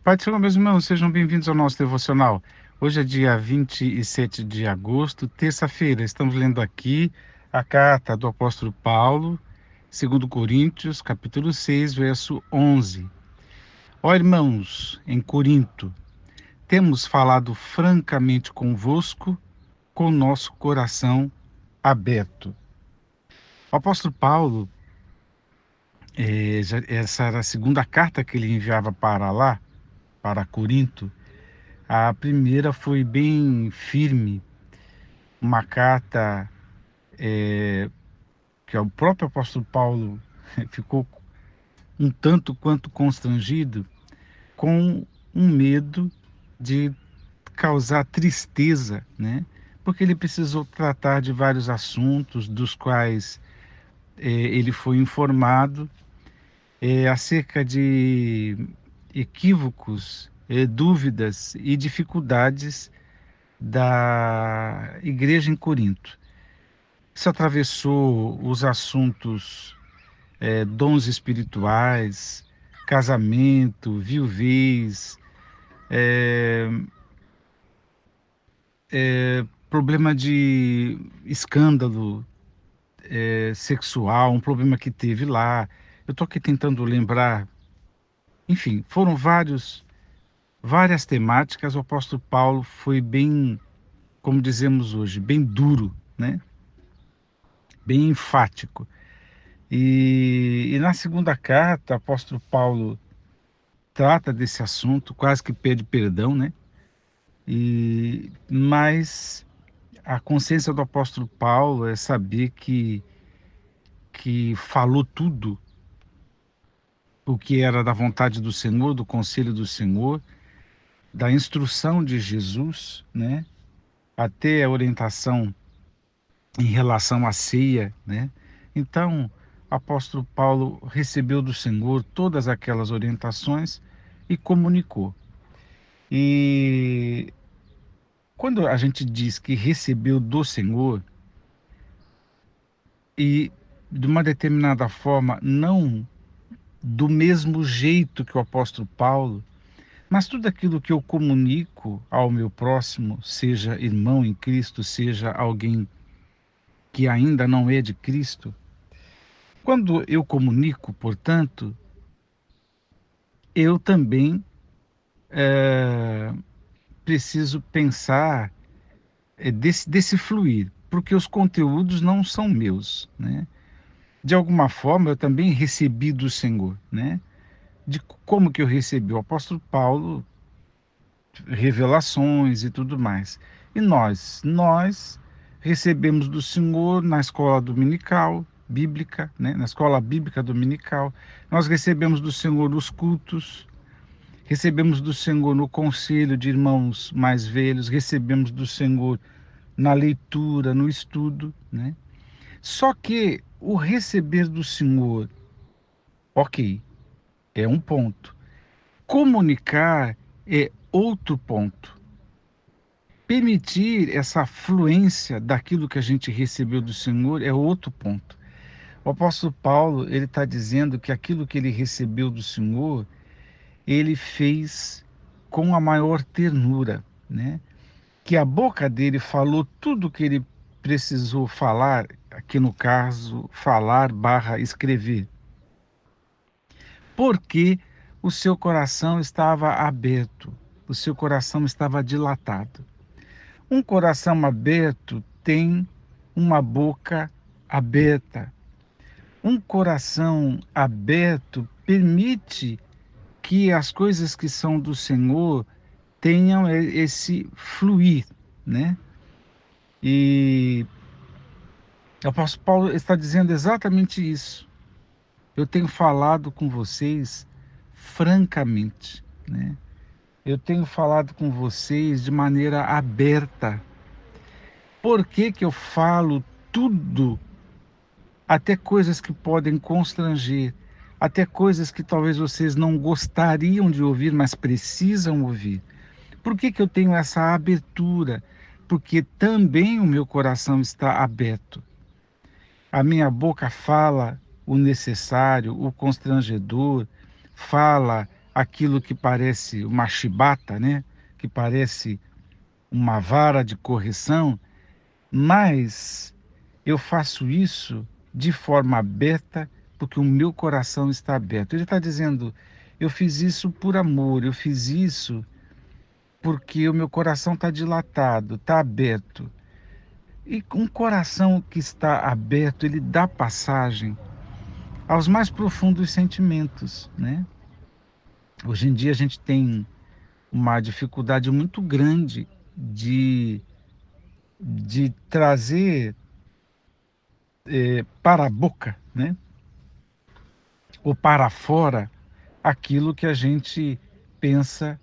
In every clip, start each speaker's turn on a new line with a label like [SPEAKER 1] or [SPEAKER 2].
[SPEAKER 1] Pai do Senhor, meus irmãos, sejam bem-vindos ao nosso devocional. Hoje é dia 27 de agosto, terça-feira. Estamos lendo aqui a carta do apóstolo Paulo, segundo Coríntios, capítulo 6, verso 11. Ó irmãos, em Corinto, temos falado francamente convosco, com nosso coração aberto. O apóstolo Paulo, essa era a segunda carta que ele enviava para lá, para Corinto. A primeira foi bem firme, uma carta que o próprio apóstolo Paulo ficou um tanto quanto constrangido, com um medo de causar tristeza, né? Porque ele precisou tratar de vários assuntos dos quais ele foi informado acerca de equívocos, dúvidas e dificuldades da igreja em Corinto. Isso atravessou os assuntos dons espirituais, casamento, viuvez, é, problema de escândalo sexual, um problema que teve lá. Eu estou aqui tentando lembrar, enfim, foram várias temáticas. O apóstolo Paulo foi bem, como dizemos hoje, bem duro, né? Bem enfático. E na segunda carta, o apóstolo Paulo trata desse assunto, quase que pede perdão, né? Mas a consciência do apóstolo Paulo é saber que falou tudo o que era da vontade do Senhor, do conselho do Senhor, da instrução de Jesus, né? Até a orientação em relação à ceia, né? Então, o apóstolo Paulo recebeu do Senhor todas aquelas orientações e comunicou. E quando a gente diz que recebeu do Senhor, e de uma determinada forma, não do mesmo jeito que o apóstolo Paulo, mas tudo aquilo que eu comunico ao meu próximo, seja irmão em Cristo, seja alguém que ainda não é de Cristo, quando eu comunico, portanto, eu também preciso pensar desse fluir, porque os conteúdos não são meus, né? De alguma forma eu também recebi do Senhor, né? De como que eu recebi? O apóstolo Paulo, revelações e tudo mais. E nós recebemos do Senhor na escola dominical, bíblica, né? Na escola bíblica dominical. Nós recebemos do Senhor os cultos, recebemos do Senhor no conselho de irmãos mais velhos, recebemos do Senhor na leitura, no estudo, né? Só que o receber do Senhor, ok, é um ponto. Comunicar é outro ponto. Permitir essa fluência daquilo que a gente recebeu do Senhor é outro ponto. O apóstolo Paulo, ele está dizendo que aquilo que ele recebeu do Senhor, ele fez com a maior ternura, né? Que a boca dele falou tudo o que ele precisou falar, aqui no caso, falar barra escrever, porque o seu coração estava aberto, o seu coração estava dilatado. Um coração aberto tem uma boca aberta. Um coração aberto permite que as coisas que são do Senhor tenham esse fluir, né? E o apóstolo Paulo está dizendo exatamente isso. Eu tenho falado com vocês francamente, né? Eu tenho falado com vocês de maneira aberta. Por que que eu falo tudo, até coisas que podem constranger, até coisas que talvez vocês não gostariam de ouvir, mas precisam ouvir? Por que que eu tenho essa abertura? Porque também o meu coração está aberto. A minha boca fala o necessário, o constrangedor, fala aquilo que parece uma chibata, né? Que parece uma vara de correção, mas eu faço isso de forma aberta, porque o meu coração está aberto. Ele está dizendo, eu fiz isso por amor, eu fiz isso porque o meu coração está dilatado, está aberto. E um coração que está aberto, ele dá passagem aos mais profundos sentimentos, né? Hoje em dia a gente tem uma dificuldade muito grande de trazer para a boca, né? Ou para fora, aquilo que a gente pensa,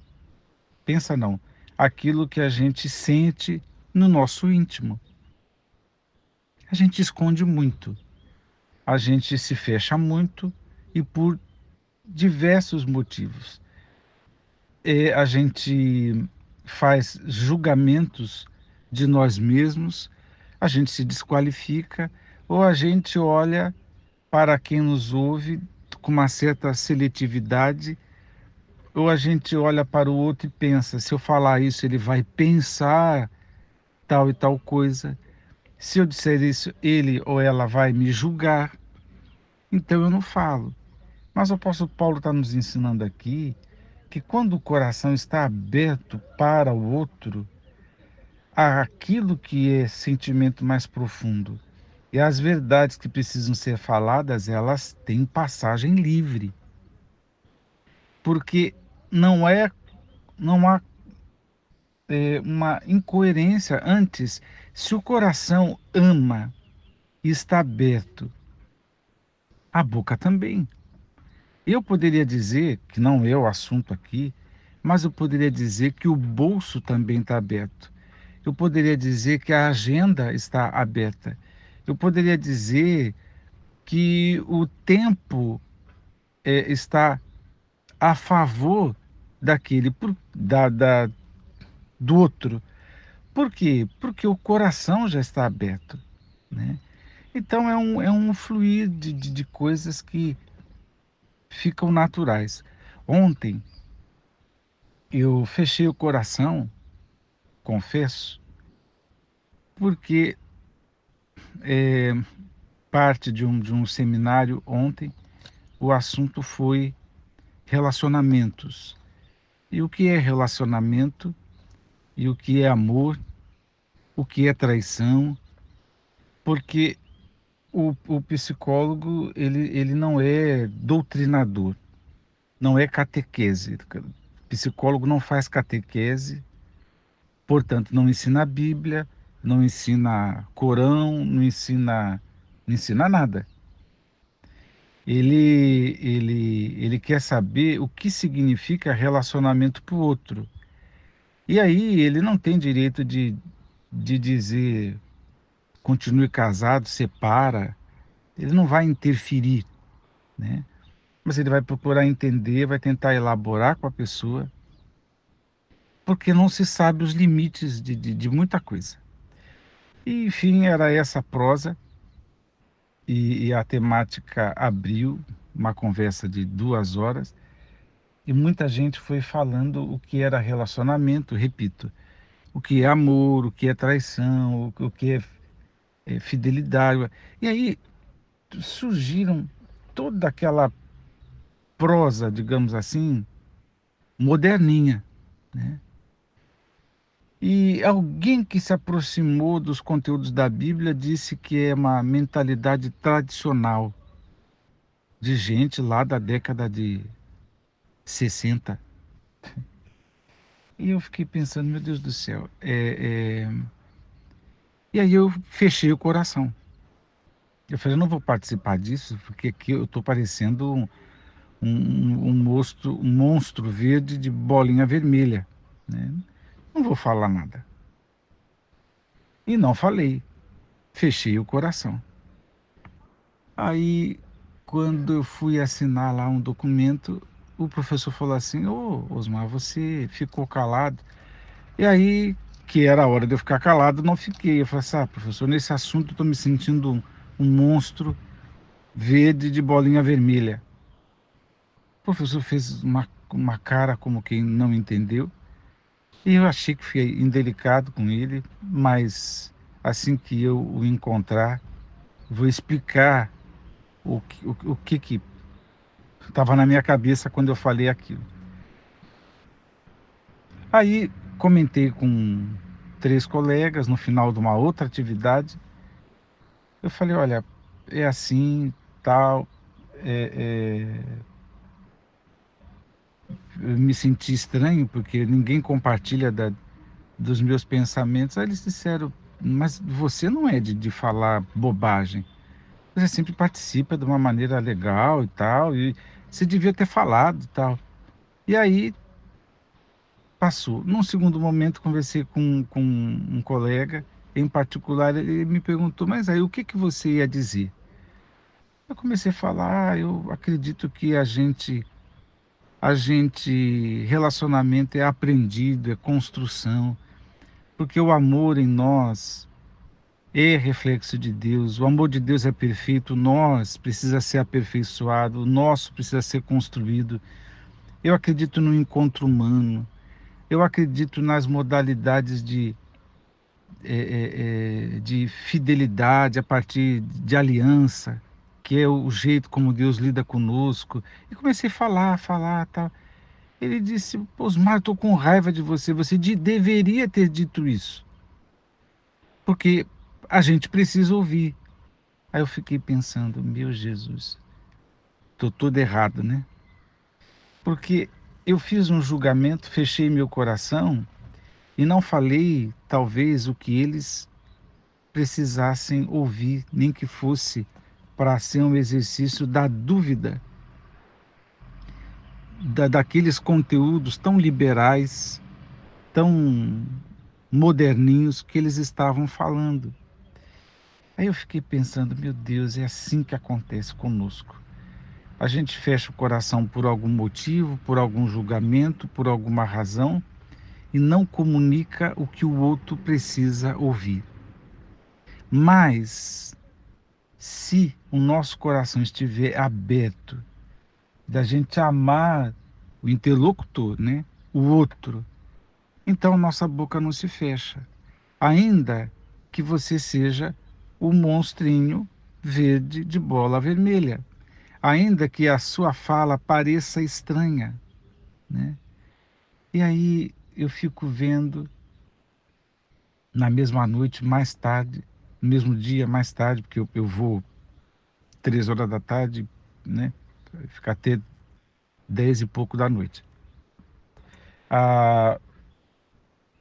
[SPEAKER 1] pensa não, aquilo que a gente sente no nosso íntimo. A gente esconde muito, a gente se fecha muito e por diversos motivos. A gente faz julgamentos de nós mesmos, a gente se desqualifica ou a gente olha para quem nos ouve com uma certa seletividade, ou a gente olha para o outro e pensa, se eu falar isso, ele vai pensar tal e tal coisa. Se eu disser isso, ele ou ela vai me julgar. Então eu não falo. Mas o apóstolo Paulo está nos ensinando aqui que quando o coração está aberto para o outro, aquilo que é sentimento mais profundo e as verdades que precisam ser faladas, elas têm passagem livre. Porque não é, não há uma incoerência. Antes, se o coração ama e está aberto, a boca também. Eu poderia dizer, que não é o assunto aqui, mas eu poderia dizer que o bolso também está aberto. Eu poderia dizer que a agenda está aberta. Eu poderia dizer que o tempo está a favor daquele, do outro. Por quê? Porque o coração já está aberto, né? Então é um fluir de coisas que ficam naturais. Ontem eu fechei o coração, confesso, porque é, parte de um seminário ontem, o assunto foi relacionamentos. E o que é relacionamento, e o que é amor, o que é traição, porque o psicólogo ele não é doutrinador, não é catequese. Psicólogo não faz catequese, portanto, não ensina a Bíblia, não ensina Corão, não ensina nada. Ele quer saber o que significa relacionamento para o outro. E aí ele não tem direito de dizer continue casado, separa. Ele não vai interferir, né? Mas ele vai procurar entender, vai tentar elaborar com a pessoa, porque não se sabe os limites de muita coisa. E, enfim, era essa prosa, e a temática abriu uma conversa de 2 horas, e muita gente foi falando o que era relacionamento, repito, o que é amor, o que é traição, o que é fidelidade. E aí surgiram toda aquela prosa, digamos assim, moderninha, né? E alguém que se aproximou dos conteúdos da Bíblia disse que é uma mentalidade tradicional de gente lá da década de 60. E eu fiquei pensando, meu Deus do céu. E aí eu fechei o coração. Eu falei, eu não vou participar disso, porque aqui eu estou parecendo um monstro verde de bolinha vermelha, né? Não vou falar nada. E não falei. Fechei o coração. Aí, quando eu fui assinar lá um documento, o professor falou assim: Ô, Osmar, você ficou calado. E aí, que era a hora de eu ficar calado, não fiquei. Eu falei assim: professor, nesse assunto eu estou me sentindo um monstro verde de bolinha vermelha. O professor fez uma com uma cara como quem não entendeu. E eu achei que fui indelicado com ele, mas assim que eu o encontrar, vou explicar o que estava na minha cabeça quando eu falei aquilo. Aí comentei com 3 colegas no final de uma outra atividade. Eu falei: olha, é assim, tal, eu me senti estranho porque ninguém compartilha dos meus pensamentos. Aí eles disseram: mas você não é de falar bobagem, você sempre participa de uma maneira legal e tal, e você devia ter falado e tal. E aí passou. Num segundo momento, conversei com um colega, em particular, ele me perguntou: mas aí o que você ia dizer? Eu comecei a falar: eu acredito que relacionamento é aprendido, é construção, porque o amor em nós é reflexo de Deus, o amor de Deus é perfeito, nós precisa ser aperfeiçoado, o nosso precisa ser construído. Eu acredito no encontro humano, eu acredito nas modalidades de fidelidade a partir de aliança, que é o jeito como Deus lida conosco. E comecei a falar, tal. Ele disse: pô, Osmar, eu estou com raiva de você, deveria ter dito isso, porque a gente precisa ouvir. Aí eu fiquei pensando: meu Jesus, estou todo errado, né? Porque eu fiz um julgamento, fechei meu coração e não falei, talvez, o que eles precisassem ouvir, nem que fosse para ser um exercício da dúvida, daqueles conteúdos tão liberais, tão moderninhos que eles estavam falando. Aí eu fiquei pensando: meu Deus, é assim que acontece conosco. A gente fecha o coração por algum motivo, por algum julgamento, por alguma razão, e não comunica o que o outro precisa ouvir. Mas, se o nosso coração estiver aberto, da gente amar o interlocutor, né? O outro, então nossa boca não se fecha. Ainda que você seja o monstrinho verde de bola vermelha, ainda que a sua fala pareça estranha, né? E aí eu fico vendo na mesma noite, mais tarde, no mesmo dia, mais tarde, porque eu vou 3 horas da tarde, né? Ficar até 10 e pouco da noite. Ah,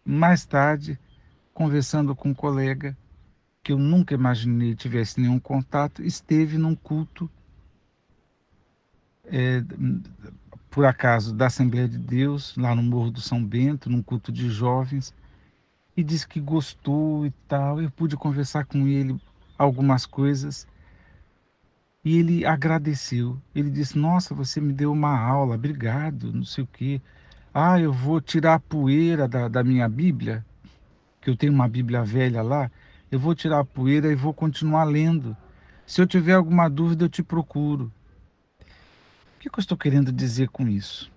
[SPEAKER 1] mais tarde, conversando com um colega que eu nunca imaginei tivesse nenhum contato, esteve num culto, é, por acaso, da Assembleia de Deus, lá no Morro do São Bento, num culto de jovens, e disse que gostou e tal. Eu pude conversar com ele algumas coisas e ele agradeceu. Ele disse: nossa, você me deu uma aula, obrigado, não sei o quê. Ah, eu vou tirar a poeira da minha Bíblia, que eu tenho uma Bíblia velha lá, eu vou tirar a poeira e vou continuar lendo. Se eu tiver alguma dúvida, eu te procuro. O que eu estou querendo dizer com isso?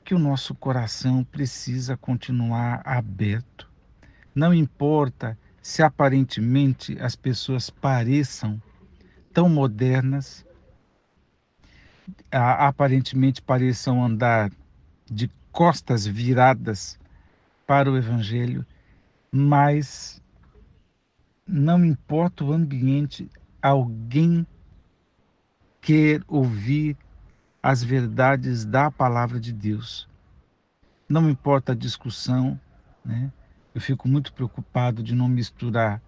[SPEAKER 1] Que o nosso coração precisa continuar aberto. Não importa se aparentemente as pessoas pareçam tão modernas, aparentemente pareçam andar de costas viradas para o Evangelho, mas não importa o ambiente, alguém quer ouvir as verdades da palavra de Deus. Não importa a discussão, né? Eu fico muito preocupado de não misturar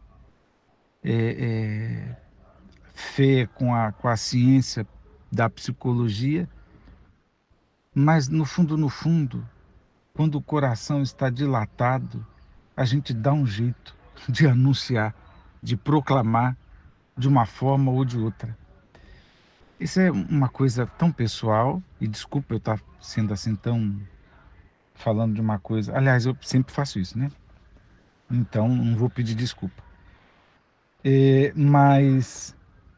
[SPEAKER 1] fé com a ciência da psicologia, mas no fundo, quando o coração está dilatado, a gente dá um jeito de anunciar, de proclamar de uma forma ou de outra. Isso é uma coisa tão pessoal, e desculpa eu estar sendo assim tão falando de uma coisa. Aliás, eu sempre faço isso, né? Então não vou pedir desculpa. Mas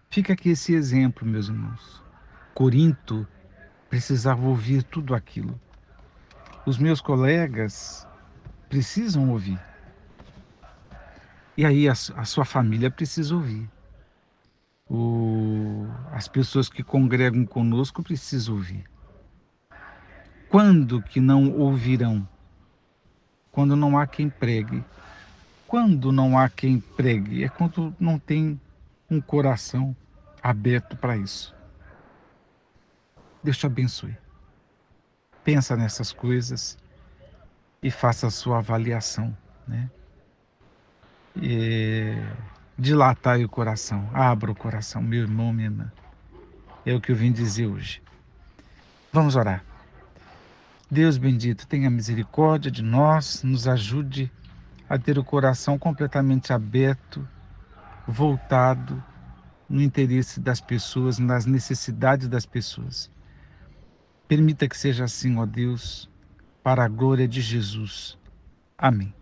[SPEAKER 1] fica aqui esse exemplo, meus irmãos. Corinto precisava ouvir tudo aquilo. Os meus colegas precisam ouvir. E aí a sua família precisa ouvir. As pessoas que congregam conosco precisam ouvir. Quando que não ouvirão? Quando não há quem pregue. Quando não há quem pregue? É quando não tem um coração aberto para isso. Deus te abençoe. Pensa nessas coisas e faça a sua avaliação, né? E dilatai o coração, abra o coração, meu irmão, minha irmã. É o que eu vim dizer hoje. Vamos orar. Deus bendito, tenha misericórdia de nós, nos ajude a ter o coração completamente aberto, voltado no interesse das pessoas, nas necessidades das pessoas. Permita que seja assim, ó Deus, para a glória de Jesus. Amém.